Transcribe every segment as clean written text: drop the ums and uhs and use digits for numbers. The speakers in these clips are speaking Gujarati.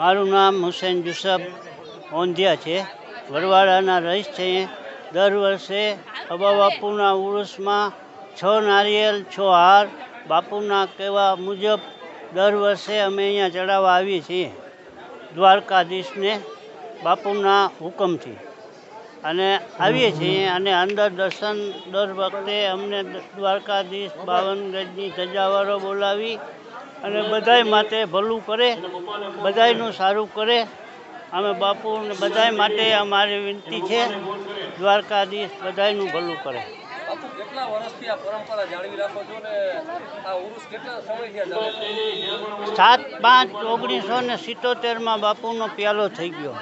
મારું નામ હુસૈન યુસફ ઓંધિયા છે. વરવાડાના રહીશ છે. દર વર્ષે અબા બાપુના ઉર્સમાં 6 નારિયેલ 6 હાર બાપુના કહેવા મુજબ દર વર્ષે અમે અહીંયા ચડાવવા આવીએ છીએ દ્વારકાધીશને બાપુના હુકમથી અને આવીએ છીએ. અને અંદર દર્શન દર વખતે અમને દ્વારકાધીશ 52 ગજની ધજાવાળો બોલાવી અને બધાય માટે ભલું કરે, બધાયનું સારું કરે. અમે બાપુને બધાય માટે અમારી વિનંતી છે, દ્વારકાધીશ બધાયનું ભલું કરે. બાપુ કેટલા વર્ષથી આ પરંપરા જાળવી રાખો છો ને આ ઉરુસ કેટલા સમયથી ચાલે છે? 7/5/1977 બાપુનો પ્યાલો થઈ ગયો.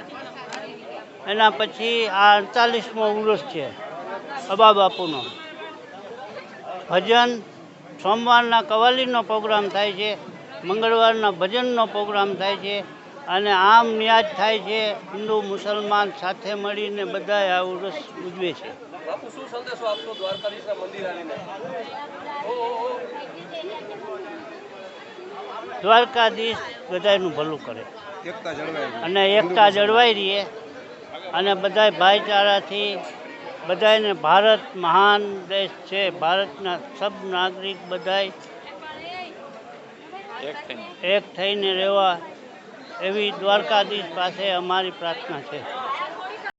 એના પછી આ 48મો ઉરુસ છે અબા બાપુનો. ભજન સોમવારના કવાલીનો પ્રોગ્રામ થાય છે, મંગળવારના ભજનનો પ્રોગ્રામ થાય છે અને આમ ન્યાજ થાય છે. હિન્દુ મુસલમાન સાથે મળીને બધા આ ઉરુસ ઉજવે છે. બાપુ શું સંદેશો આપશો દ્વારકાધીશના મંદિર આવીને? દ્વારકાધીશ બધાયનું ભલું કરે અને એકતા જળવાઈ રહીએ અને બધાય ભાઈચારાથી બધાયને. ભારત મહાન દેશ છે. ભારતના સબ નાગરિક બધાય એક થઈને રહેવા એવી દ્વારકાધીશ પાસે અમારી પ્રાર્થના છે.